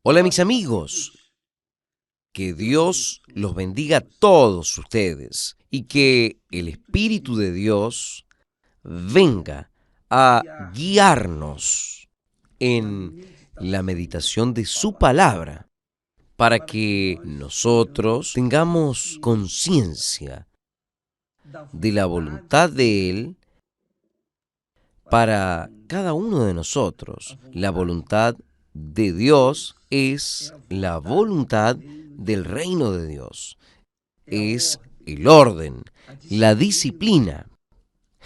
Hola mis amigos, que Dios los bendiga a todos ustedes y que el Espíritu de Dios venga a guiarnos en la meditación de su palabra para que nosotros tengamos conciencia de la voluntad de Él para cada uno de nosotros. La voluntad de Dios es la voluntad del reino de Dios. Es el orden, la disciplina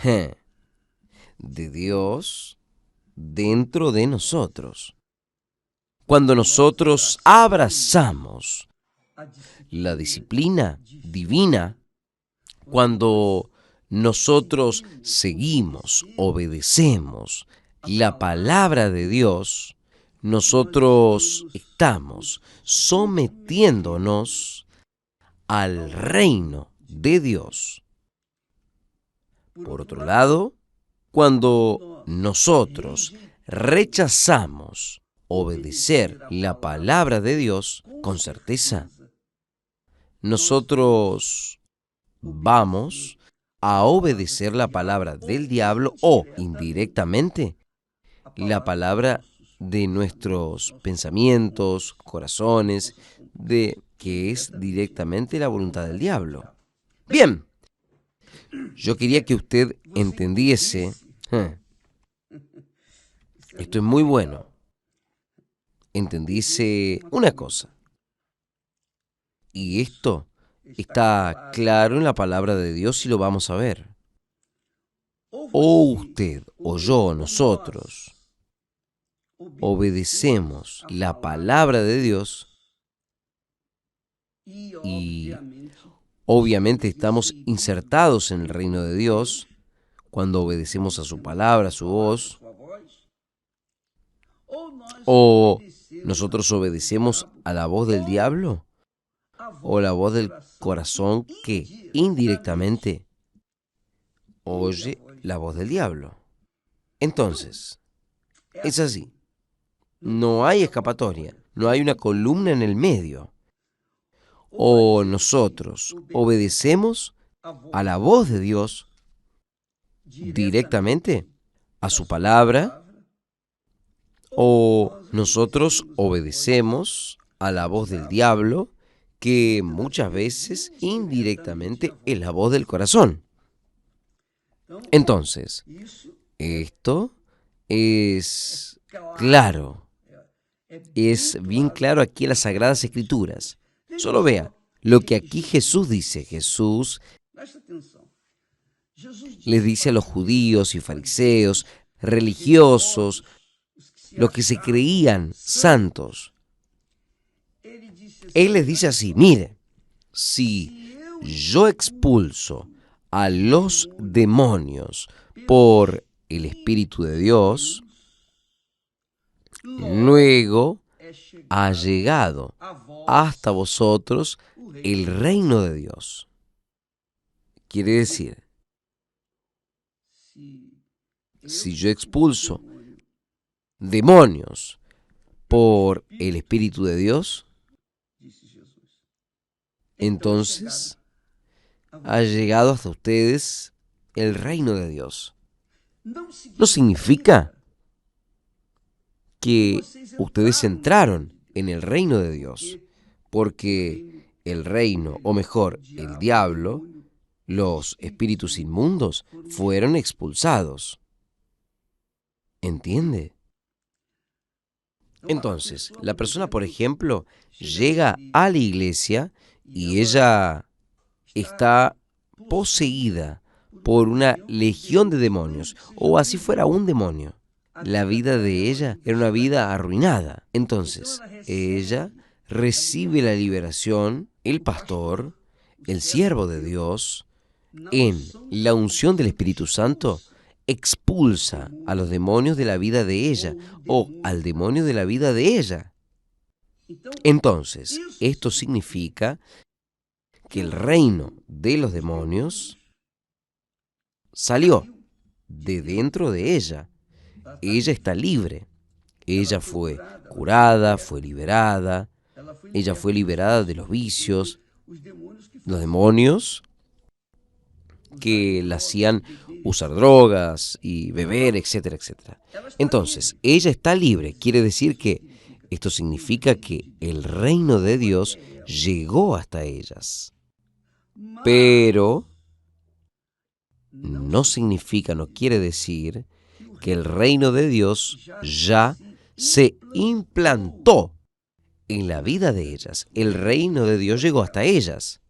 de Dios dentro de nosotros. Cuando nosotros abrazamos la disciplina divina, cuando nosotros seguimos, obedecemos la palabra de Dios, nosotros estamos sometiéndonos al reino de Dios. Por otro lado, cuando nosotros rechazamos obedecer la palabra de Dios con certeza, nosotros vamos a obedecer la palabra del diablo o, indirectamente, la palabra de nuestros pensamientos, corazones, de que es directamente la voluntad del diablo. Bien, yo quería que usted entendiese, esto es muy bueno, entendiese una cosa, y esto está claro en la palabra de Dios y lo vamos a ver. O usted, o yo, nosotros, obedecemos la palabra de Dios y obviamente estamos insertados en el reino de Dios cuando obedecemos a su palabra, a su voz, o nosotros obedecemos a la voz del diablo o la voz del corazón que indirectamente oye la voz del diablo. Entonces, es así. No hay escapatoria, no hay una columna en el medio. O nosotros obedecemos a la voz de Dios directamente, a su palabra, o nosotros obedecemos a la voz del diablo, que muchas veces indirectamente es la voz del corazón. Entonces, esto es claro, es bien claro aquí en las Sagradas Escrituras. Solo vea lo que aquí Jesús dice. Jesús les dice a los judíos y fariseos, religiosos, los que se creían santos. Él les dice así: mire, si yo expulso a los demonios por el Espíritu de Dios, luego ha llegado hasta vosotros el reino de Dios. Quiere decir, si yo expulso demonios por el Espíritu de Dios, entonces ha llegado hasta ustedes el reino de Dios. No significa que ustedes entraron en el reino de Dios, porque el reino, o mejor, el diablo, los espíritus inmundos, fueron expulsados. ¿Entiende? Entonces, la persona, por ejemplo, llega a la iglesia y ella está poseída por una legión de demonios, o así fuera un demonio. La vida de ella era una vida arruinada. Entonces, ella recibe la liberación, el pastor, el siervo de Dios, en la unción del Espíritu Santo, expulsa a los demonios de la vida de ella, o al demonio de la vida de ella. Entonces, esto significa que el reino de los demonios salió de dentro de ella. Ella está libre. Ella fue curada, fue liberada, ella fue liberada de los vicios, los demonios que la hacían usar drogas y beber, etcétera, etcétera. Entonces, ella está libre, quiere decir que esto significa que el reino de Dios llegó hasta ellas. Pero no significa, no quiere decir que el reino de Dios ya se implantó en la vida de ellas. El reino de Dios llegó hasta ellas.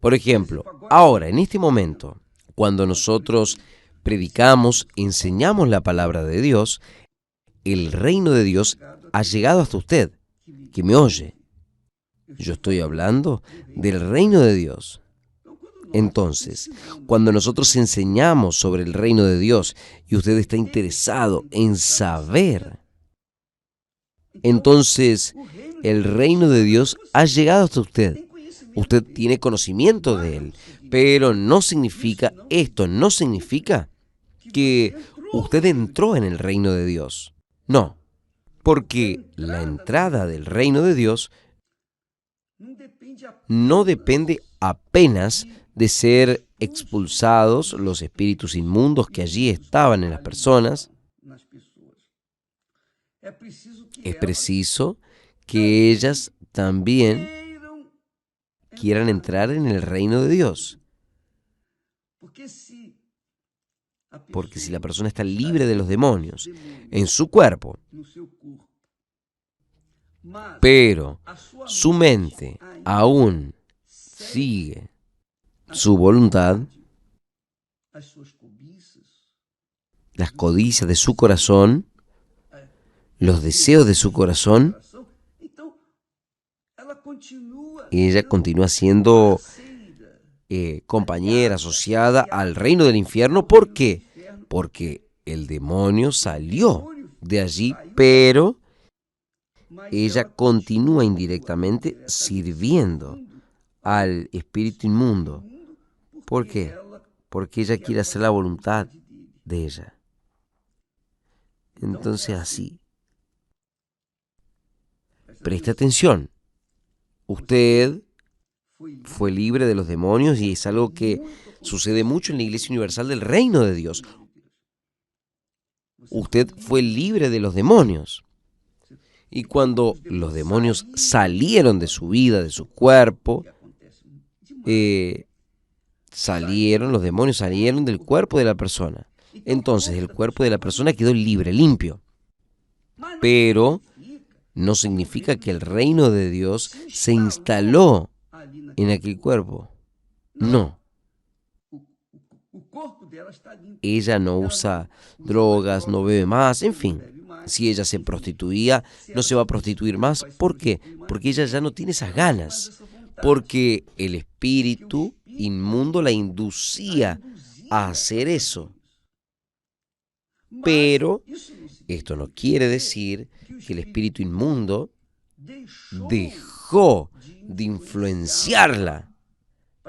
Por ejemplo, ahora, en este momento, cuando nosotros predicamos, enseñamos la palabra de Dios, el reino de Dios ha llegado hasta usted, que me oye. Yo estoy hablando del reino de Dios. Entonces, cuando nosotros enseñamos sobre el reino de Dios y usted está interesado en saber, entonces el reino de Dios ha llegado hasta usted. Usted tiene conocimiento de él, pero no significa que usted entró en el reino de Dios. No, porque la entrada del reino de Dios no depende apenas de ser expulsados los espíritus inmundos que allí estaban en las personas. Es preciso que ellas también quieran entrar en el reino de Dios. Porque si la persona está libre de los demonios en su cuerpo, pero su mente aún sigue su voluntad, las codicias de su corazón, los deseos de su corazón, ella continúa siendo compañera, asociada al reino del infierno. ¿Por qué? Porque el demonio salió de allí, pero ella continúa indirectamente sirviendo al espíritu inmundo. ¿Por qué? Porque ella quiere hacer la voluntad de ella. Entonces así, preste atención. Usted fue libre de los demonios y es algo que sucede mucho en la Iglesia Universal del Reino de Dios. Usted fue libre de los demonios. Y cuando los demonios salieron de su vida, de su cuerpo, los demonios salieron del cuerpo de la persona. Entonces el cuerpo de la persona quedó libre, limpio. Pero no significa que el reino de Dios se instaló en aquel cuerpo. No. Ella no usa drogas, no bebe más, en fin. Si ella se prostituía, no se va a prostituir más. ¿Por qué? Porque ella ya no tiene esas ganas. Porque el espíritu inmundo la inducía a hacer eso. Pero esto no quiere decir que el espíritu inmundo dejó de influenciarla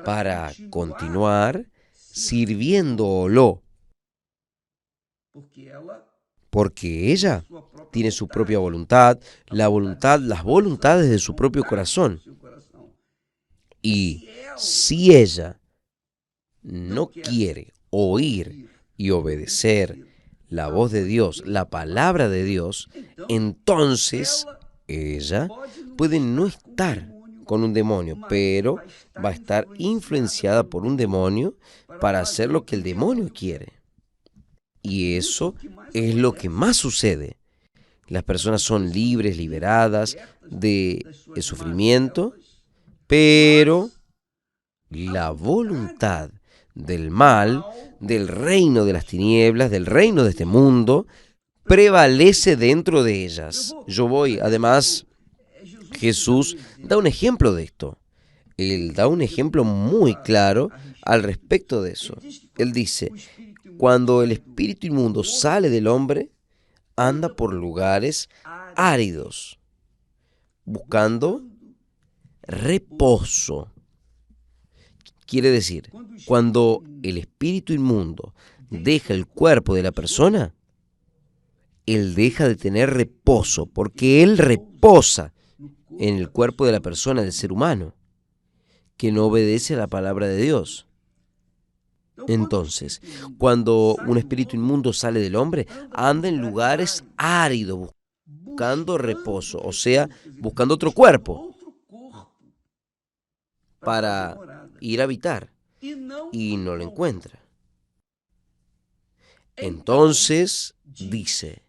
para continuar sirviéndolo. Porque ella tiene su propia voluntad, las voluntades de su propio corazón. Y si ella no quiere oír y obedecer la voz de Dios, la palabra de Dios, entonces ella puede no estar con un demonio, pero va a estar influenciada por un demonio para hacer lo que el demonio quiere. Y eso es lo que más sucede. Las personas son libres, liberadas del sufrimiento, pero la voluntad del mal, del reino de las tinieblas, del reino de este mundo, prevalece dentro de ellas. Además, Jesús da un ejemplo de esto. Él da un ejemplo muy claro al respecto de eso. Él dice, cuando el espíritu inmundo sale del hombre, anda por lugares áridos, buscando reposo. Quiere decir, cuando el espíritu inmundo deja el cuerpo de la persona, él deja de tener reposo, porque él reposa en el cuerpo de la persona, del ser humano, que no obedece a la palabra de Dios. Entonces, cuando un espíritu inmundo sale del hombre, anda en lugares áridos, buscando reposo, o sea, buscando otro cuerpo para ir a habitar, y no lo encuentra. Entonces dice,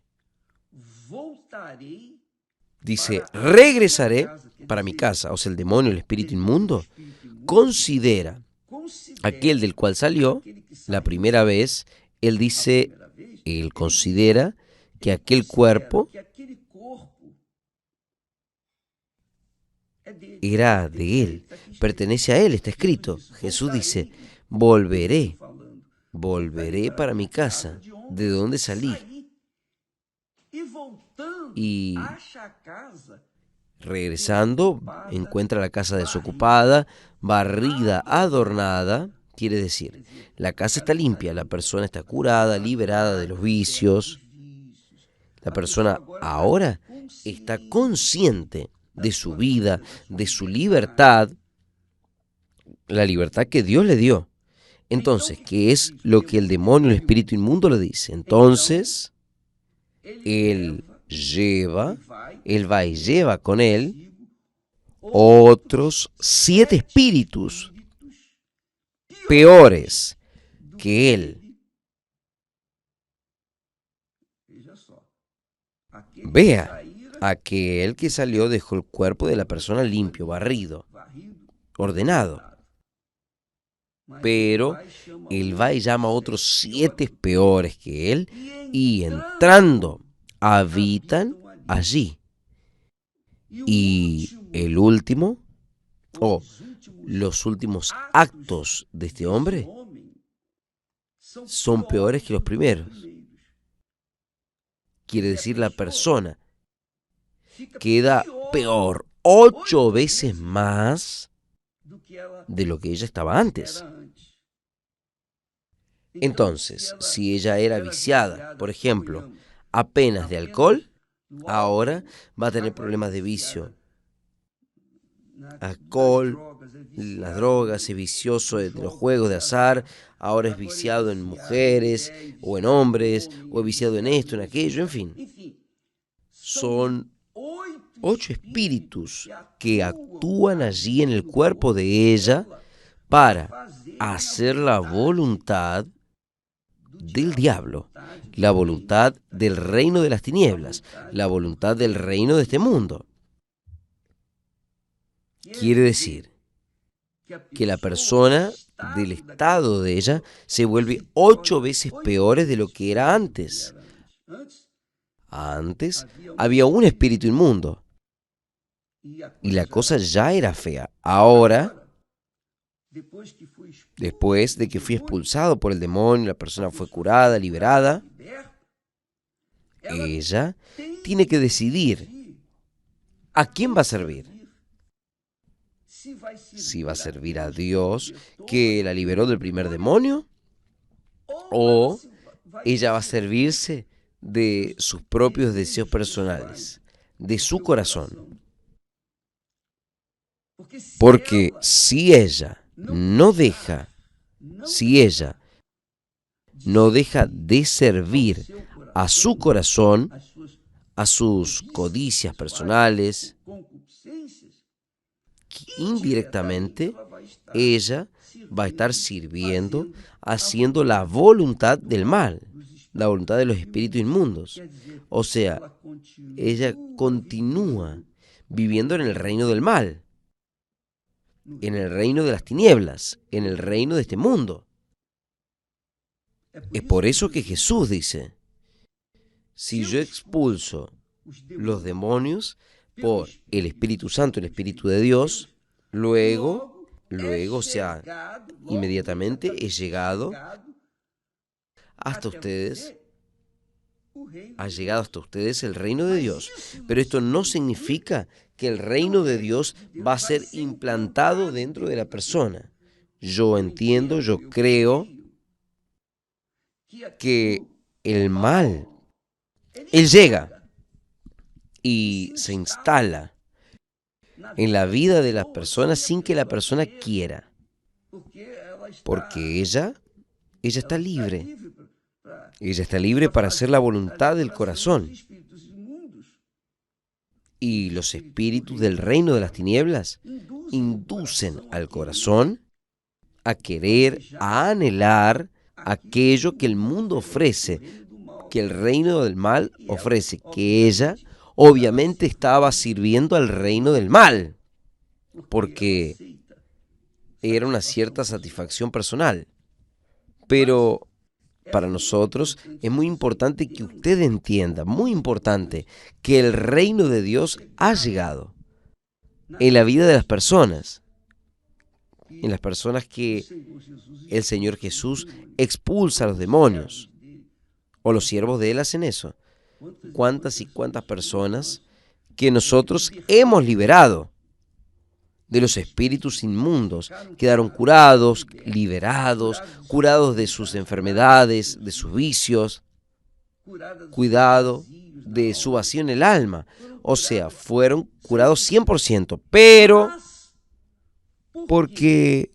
regresaré para mi casa. O sea, el demonio, el espíritu inmundo, considera aquel del cual salió la primera vez. Él considera que aquel cuerpo era de él, pertenece a él, está escrito. Jesús dice, volveré para mi casa, de donde salí. Y regresando, encuentra la casa desocupada, barrida, adornada. Quiere decir, la casa está limpia, la persona está curada, liberada de los vicios. La persona ahora está consciente de su vida, de su libertad, la libertad que Dios le dio. Entonces, ¿qué es lo que el demonio, el espíritu inmundo le dice? Entonces, él va y lleva con él otros 7 espíritus peores que él. Vea, aquel que salió dejó el cuerpo de la persona limpio, barrido, ordenado. Pero él va y llama a otros 7 peores que él, y entrando habitan allí. Y el último, los últimos actos de este hombre son peores que los primeros. Quiere decir, la persona queda peor 8 veces más de lo que ella estaba antes. Entonces, si ella era viciada, por ejemplo, apenas de alcohol, ahora va a tener problemas de vicio. Alcohol, las drogas, es vicioso de los juegos de azar, ahora es viciado en mujeres o en hombres, o es viciado en esto, en aquello, en fin. Son 8 espíritus que actúan allí en el cuerpo de ella para hacer la voluntad del diablo, la voluntad del reino de las tinieblas, la voluntad del reino de este mundo. Quiere decir que la persona del estado de ella se vuelve 8 veces peor de lo que era antes. Antes había un espíritu inmundo y la cosa ya era fea. Ahora, después de que fui expulsado por el demonio, la persona fue curada, liberada, ella tiene que decidir a quién va a servir. Si va a servir a Dios, que la liberó del primer demonio, o ella va a servirse de sus propios deseos personales, de su corazón. Porque si ella no deja de servir a su corazón, a sus codicias personales, indirectamente ella va a estar sirviendo, haciendo la voluntad del mal, la voluntad de los espíritus inmundos. O sea, ella continúa viviendo en el reino del mal, en el reino de las tinieblas, en el reino de este mundo. Es por eso que Jesús dice, si yo expulso los demonios por el Espíritu Santo, el Espíritu de Dios, luego, o sea, inmediatamente he llegado hasta ustedes, ha llegado hasta ustedes el reino de Dios. Pero esto no significa que el reino de Dios va a ser implantado dentro de la persona. Yo entiendo, yo creo que el mal Él llega y se instala en la vida de las personas sin que la persona quiera, porque ella está libre. Ella está libre para hacer la voluntad del corazón. Y los espíritus del reino de las tinieblas inducen al corazón a querer, a anhelar aquello que el mundo ofrece, que el reino del mal ofrece, que ella obviamente estaba sirviendo al reino del mal, porque era una cierta satisfacción personal. Pero para nosotros es muy importante que usted entienda, muy importante, que el reino de Dios ha llegado en la vida de las personas, en las personas que el Señor Jesús expulsa a los demonios, o los siervos de Él hacen eso. ¿Cuántas y cuántas personas que nosotros hemos liberado de los espíritus inmundos quedaron curados, liberados, curados de sus enfermedades, de sus vicios, cuidado de su vacío en el alma? O sea, fueron curados 100%, pero porque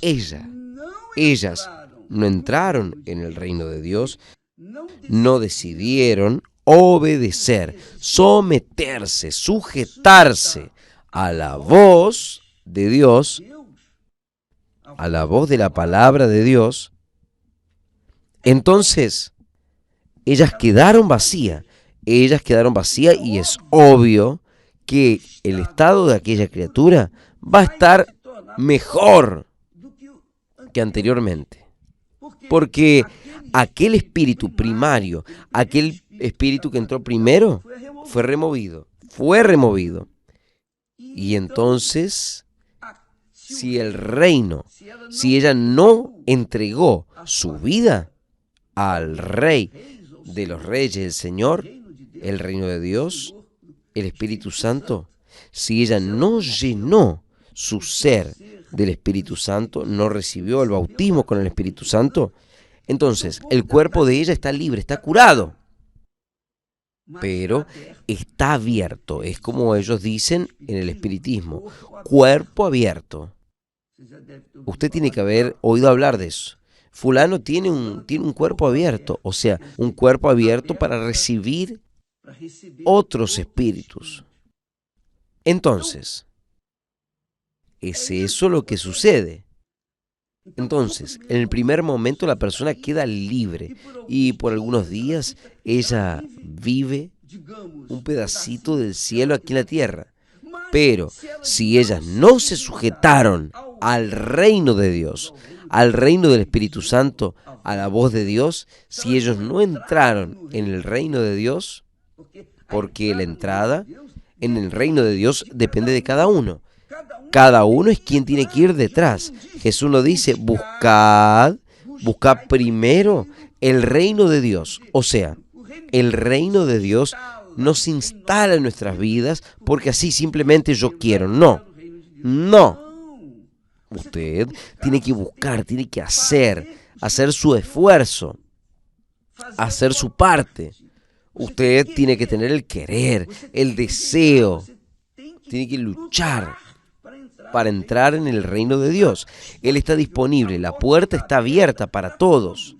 ellas no entraron en el reino de Dios, no decidieron obedecer, someterse, sujetarse a la voz de Dios, a la voz de la palabra de Dios. Entonces, ellas quedaron vacías y es obvio que el estado de aquella criatura va a estar mejor que anteriormente. Porque aquel espíritu primario, aquel espíritu que entró primero, fue removido. Y entonces, si ella no entregó su vida al Rey de los Reyes, el Señor, el reino de Dios, el Espíritu Santo, si ella no llenó su ser del Espíritu Santo, no recibió el bautismo con el Espíritu Santo, entonces el cuerpo de ella está libre, está curado, pero está abierto. Es como ellos dicen en el espiritismo, cuerpo abierto. Usted tiene que haber oído hablar de eso. Fulano tiene un cuerpo abierto, o sea, un cuerpo abierto para recibir otros espíritus. Entonces, ¿es eso lo que sucede? Entonces, en el primer momento la persona queda libre y por algunos días ella vive un pedacito del cielo aquí en la tierra. Pero si ellas no se sujetaron al reino de Dios, al reino del Espíritu Santo, a la voz de Dios, si ellos no entraron en el reino de Dios, porque la entrada en el reino de Dios depende de cada uno. Cada uno es quien tiene que ir detrás. Jesús lo dice, buscad primero el reino de Dios. O sea, el reino de Dios no se instala en nuestras vidas porque así simplemente yo quiero. No. Usted tiene que buscar, tiene que hacer su esfuerzo, hacer su parte. Usted tiene que tener el querer, el deseo, tiene que luchar para entrar en el reino de Dios. Él está disponible, la puerta está abierta para todos,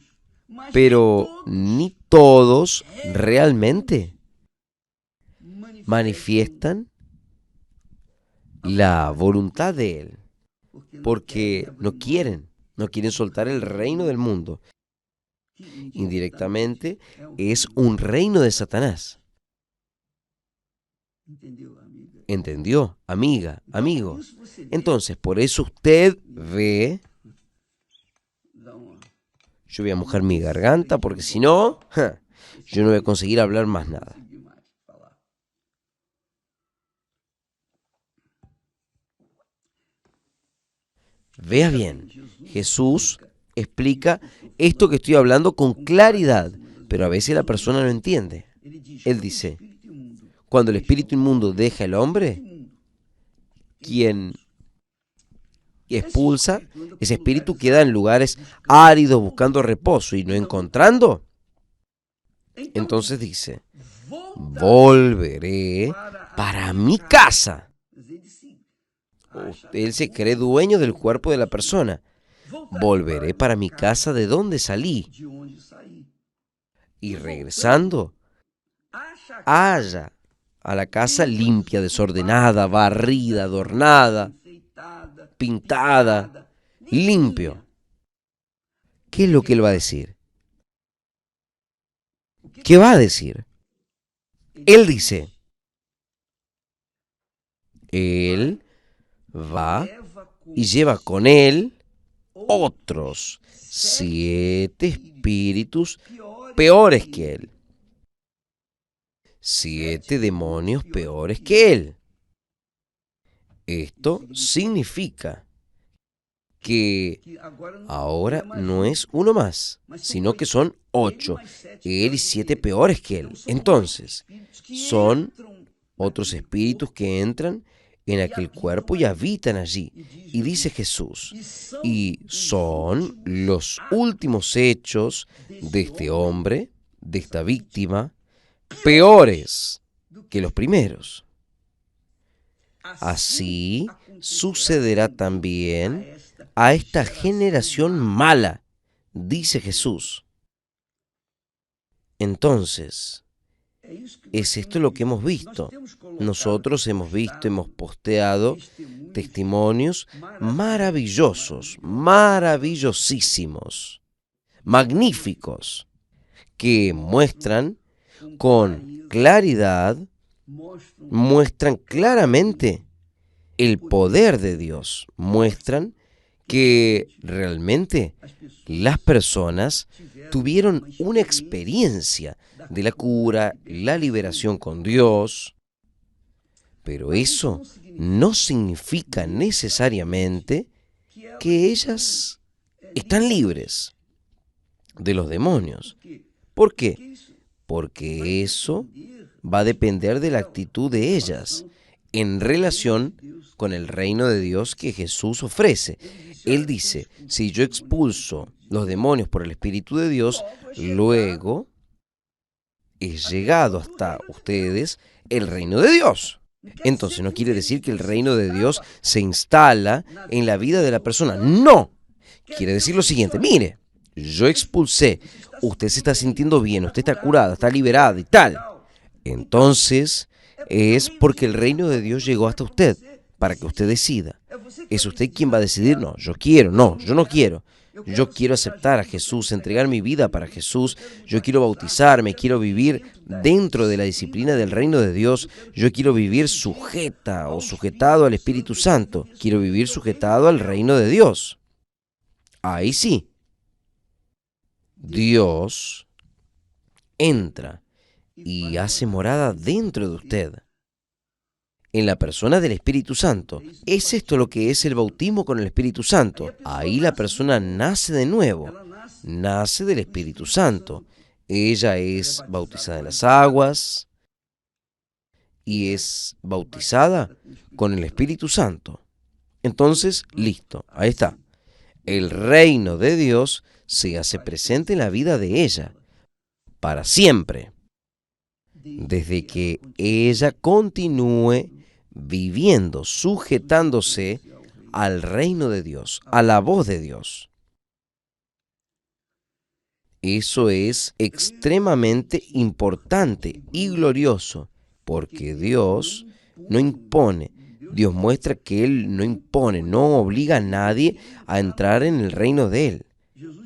pero ni todos realmente manifiestan la voluntad de Él, porque no quieren soltar el reino del mundo. Indirectamente es un reino de Satanás. ¿Entendió, amiga, amigo? Entonces, por eso usted ve... Yo voy a mojar mi garganta porque si no, yo no voy a conseguir hablar más nada. Vea bien, Jesús explica esto que estoy hablando con claridad, pero a veces la persona no entiende. Él dice, cuando el espíritu inmundo deja al hombre, quien expulsa, ese espíritu queda en lugares áridos buscando reposo y no encontrando, Entonces dice, volveré para mi casa. Él se cree dueño del cuerpo de la persona. Volveré para mi casa de donde salí. Y regresando, halla a la casa limpia, desordenada, barrida, adornada, pintada, limpio. ¿Qué es lo que él va a decir? ¿Qué va a decir? Él dice, él va y lleva con él otros 7 espíritus peores que él. 7 demonios peores que él. Esto significa que ahora no es uno más, sino que son 8. Él y 7 peores que él. Entonces, son otros espíritus que entran en aquel cuerpo y habitan allí. Y dice Jesús, y son los últimos hechos de este hombre, de esta víctima, peores que los primeros. Así sucederá también a esta generación mala, dice Jesús. Entonces, es esto lo que hemos visto. Nosotros hemos visto, hemos posteado testimonios maravillosos, maravillosísimos, magníficos, que muestran con claridad, muestran claramente el poder de Dios, muestran que realmente las personas tuvieron una experiencia de la cura, la liberación con Dios, pero eso no significa necesariamente que ellas están libres de los demonios. ¿Por qué? Porque eso va a depender de la actitud de ellas en relación con el reino de Dios que Jesús ofrece. Él dice, si yo expulso los demonios por el Espíritu de Dios, luego es llegado hasta ustedes el reino de Dios. Entonces no quiere decir que el reino de Dios se instala en la vida de la persona. No. Quiere decir lo siguiente, mire, yo expulsé, usted se está sintiendo bien, usted está curada, está liberada y tal. Entonces es porque el reino de Dios llegó hasta usted, para que usted decida. ¿Es usted quien va a decidir? No, yo quiero, no, yo no quiero. Yo quiero aceptar a Jesús, entregar mi vida para Jesús. Yo quiero bautizarme, quiero vivir dentro de la disciplina del reino de Dios. Yo quiero vivir sujeta o sujetado al Espíritu Santo. Quiero vivir sujetado al reino de Dios. Ahí sí, Dios entra y hace morada dentro de usted, en la persona del Espíritu Santo. ¿Es esto lo que es el bautismo con el Espíritu Santo? Ahí la persona nace de nuevo, nace del Espíritu Santo. Ella es bautizada en las aguas y es bautizada con el Espíritu Santo. Entonces, listo, ahí está. El reino de Dios se hace presente en la vida de ella, para siempre, desde que ella continúe viviendo, sujetándose al reino de Dios, a la voz de Dios. Eso es extremadamente importante y glorioso, porque Dios no impone. Dios muestra que Él no impone, no obliga a nadie a entrar en el reino de Él.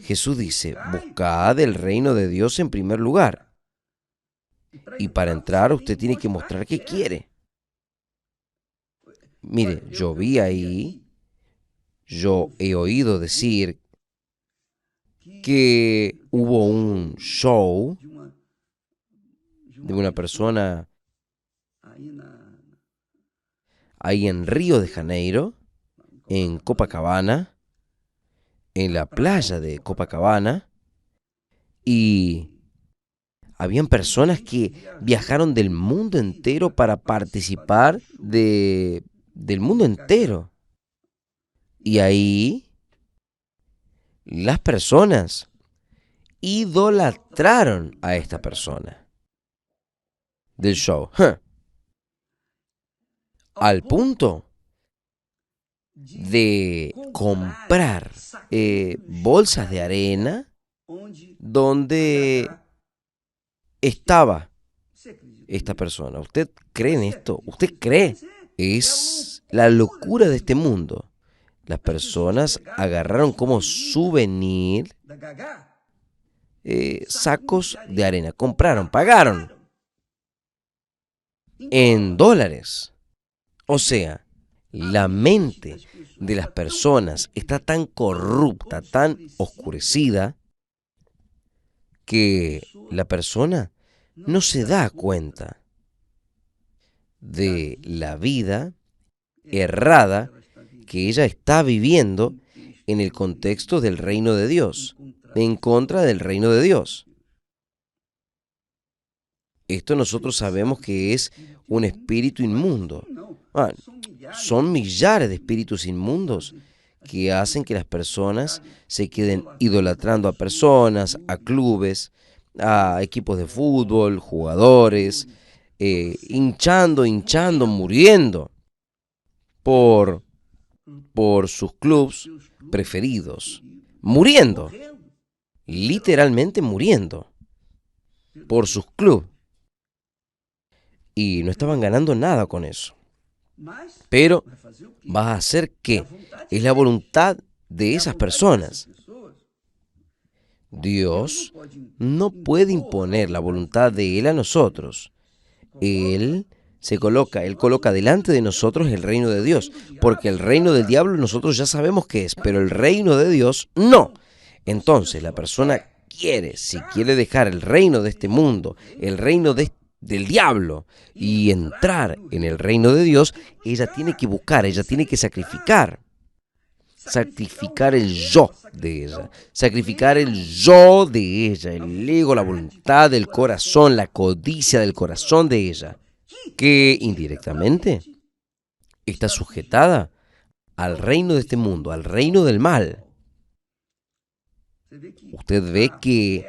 Jesús dice, buscad el reino de Dios en primer lugar. Y para entrar usted tiene que mostrar que quiere. Mire, yo vi ahí, yo he oído decir que hubo un show de una persona ahí en Río de Janeiro, en Copacabana, en la playa de Copacabana, y habían personas que viajaron del mundo entero para participar del mundo entero. Y ahí las personas idolatraron a esta persona del show, al punto de comprar bolsas de arena donde estaba esta persona. ¿Usted cree en esto? ¿Usted cree? Es la locura de este mundo. Las personas agarraron como souvenir sacos de arena. Compraron, pagaron en dólares. O sea, la mente de las personas está tan corrupta, tan oscurecida, que la persona no se da cuenta de la vida errada que ella está viviendo en el contexto del reino de Dios, en contra del reino de Dios. Esto nosotros sabemos que es un espíritu inmundo. Son millares de espíritus inmundos que hacen que las personas se queden idolatrando a personas, a clubes, a equipos de fútbol, jugadores, hinchando, muriendo por sus clubes preferidos, muriendo, literalmente muriendo por sus clubes. Y no estaban ganando nada con eso. Pero vas a hacer qué? Es la voluntad de esas personas. Dios no puede imponer la voluntad de Él a nosotros. Él coloca delante de nosotros el reino de Dios, porque el reino del diablo nosotros ya sabemos qué es, pero el reino de Dios no. Entonces la persona si quiere dejar el reino de este mundo, el reino del diablo, y entrar en el reino de Dios, ella tiene que buscar, ella tiene que sacrificar el yo de ella, sacrificar el yo de ella, el ego, la voluntad del corazón, la codicia del corazón de ella, que indirectamente está sujetada al reino de este mundo, al reino del mal. Usted ve que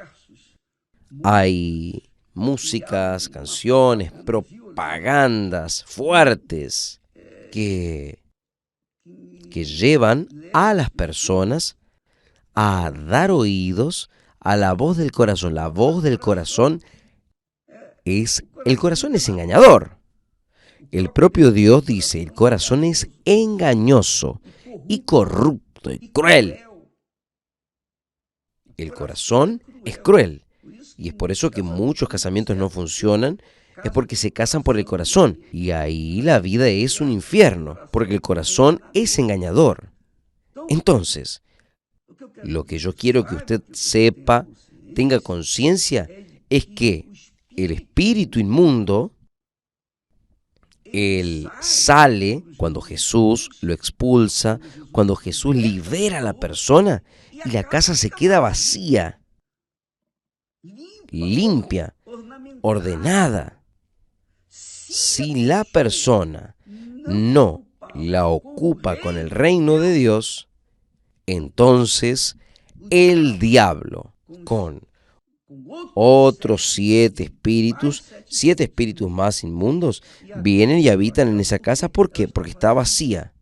hay músicas, canciones, propagandas fuertes que llevan a las personas a dar oídos a la voz del corazón. La voz del corazón el corazón es engañador. El propio Dios dice, el corazón es engañoso y corrupto y cruel. El corazón es cruel. Y es por eso que muchos casamientos no funcionan, es porque se casan por el corazón. Y ahí la vida es un infierno, porque el corazón es engañador. Entonces, lo que yo quiero que usted sepa, tenga conciencia, es que el espíritu inmundo, él sale cuando Jesús lo expulsa, cuando Jesús libera a la persona y la casa se queda vacía, limpia, ordenada. Si la persona no la ocupa con el reino de Dios, entonces el diablo, con otros 7 espíritus más inmundos, vienen y habitan en esa casa. ¿Por qué? Porque está vacía.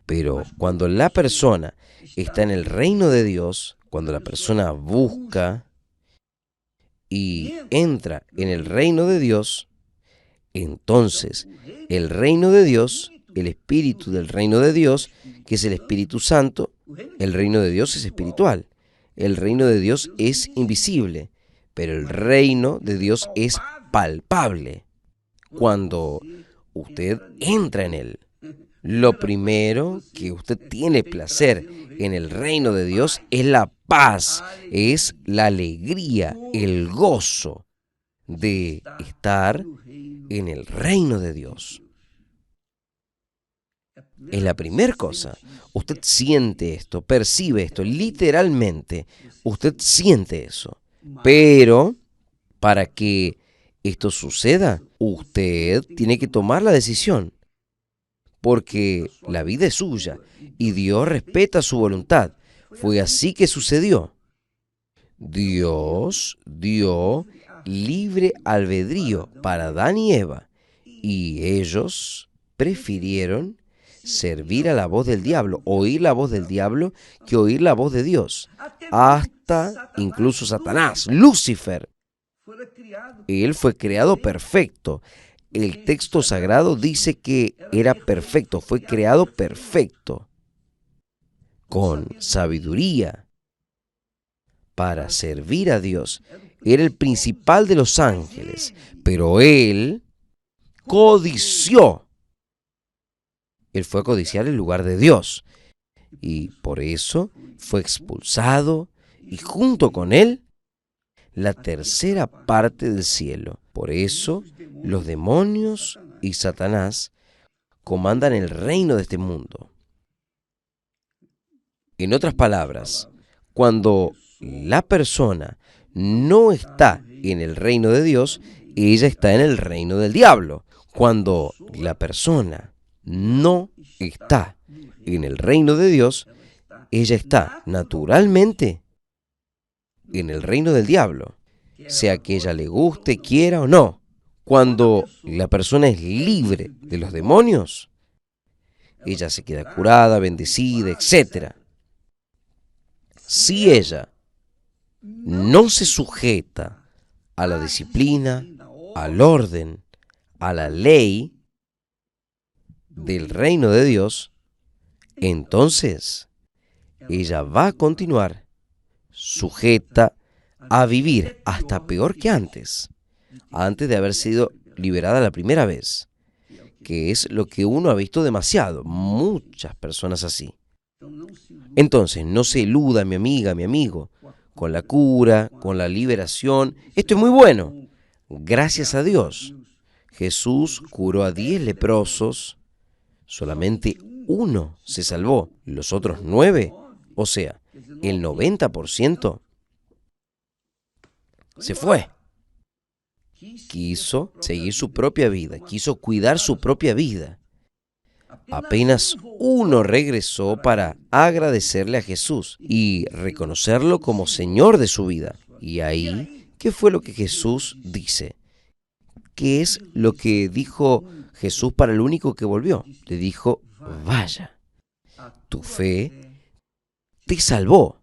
Pero cuando la persona está en el reino de Dios, cuando la persona busca y entra en el reino de Dios, entonces el reino de Dios, el espíritu del reino de Dios, que es el Espíritu Santo, el reino de Dios es espiritual, el reino de Dios es invisible, pero el reino de Dios es palpable. Cuando usted entra en él, lo primero que usted tiene placer en el reino de Dios es la paz, es la alegría, el gozo de estar en el reino de Dios. Es la primera cosa. Usted siente esto, percibe esto, literalmente, usted siente eso. Pero para que esto suceda, usted tiene que tomar la decisión. Porque la vida es suya y Dios respeta su voluntad. Fue así que sucedió. Dios dio libre albedrío para Adán y Eva, y ellos prefirieron servir a la voz del diablo, oír la voz del diablo, que oír la voz de Dios. Hasta incluso Satanás, Lucifer, él fue creado perfecto. El texto sagrado dice que era perfecto, fue creado perfecto, con sabiduría, para servir a Dios. Era el principal de los ángeles, pero él codició. Él fue a codiciar el lugar de Dios, y por eso fue expulsado, y junto con él, la tercera parte del cielo. Por eso, los demonios y Satanás comandan el reino de este mundo. En otras palabras, cuando la persona no está en el reino de Dios, ella está en el reino del diablo. Cuando la persona no está en el reino de Dios, ella está naturalmente en el reino del diablo, sea que ella le guste, quiera o no. Cuando la persona es libre de los demonios, ella se queda curada, bendecida, etc. Si ella no se sujeta a la disciplina, al orden, a la ley del reino de Dios, entonces ella va a continuar sujeta a vivir hasta peor que antes de haber sido liberada la primera vez, que es lo que uno ha visto demasiado, muchas personas así. Entonces, no se eluda, mi amiga, mi amigo, con la cura, con la liberación. Esto es muy bueno. Gracias a Dios. Jesús curó a 10 leprosos, solamente uno se salvó, los otros 9, o sea, el 90% se fue. Quiso seguir su propia vida, quiso cuidar su propia vida. Apenas uno regresó para agradecerle a Jesús y reconocerlo como Señor de su vida. Y ahí, ¿qué fue lo que Jesús dice? ¿Qué es lo que dijo Jesús para el único que volvió? Le dijo, vaya, tu fe te salvó.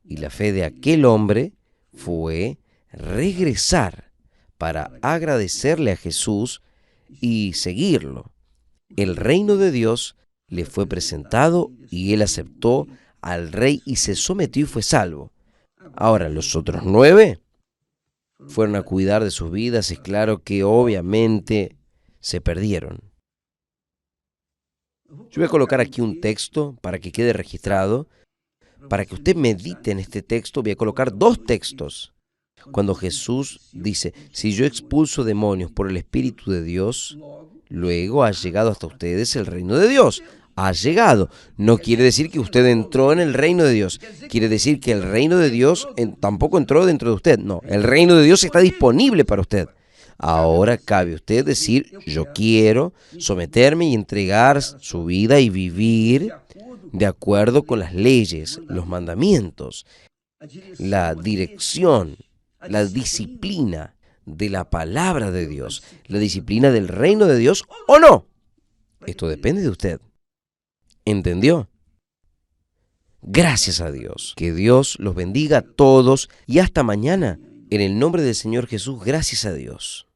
Y la fe de aquel hombre fue regresar para agradecerle a Jesús y seguirlo. El reino de Dios le fue presentado y él aceptó al rey y se sometió y fue salvo. Ahora, los otros 9 fueron a cuidar de sus vidas y claro que obviamente se perdieron. Yo voy a colocar aquí un texto para que quede registrado. Para que usted medite en este texto, voy a colocar 2 textos. Cuando Jesús dice, si yo expulso demonios por el Espíritu de Dios, luego ha llegado hasta ustedes el reino de Dios. Ha llegado. No quiere decir que usted entró en el reino de Dios. Quiere decir que el reino de Dios tampoco entró dentro de usted. No, el reino de Dios está disponible para usted. Ahora cabe usted decir, yo quiero someterme y entregar su vida y vivir de acuerdo con las leyes, los mandamientos, la dirección, la disciplina de la palabra de Dios, la disciplina del reino de Dios o no. Esto depende de usted. ¿Entendió? Gracias a Dios. Que Dios los bendiga a todos y hasta mañana. En el nombre del Señor Jesús, gracias a Dios.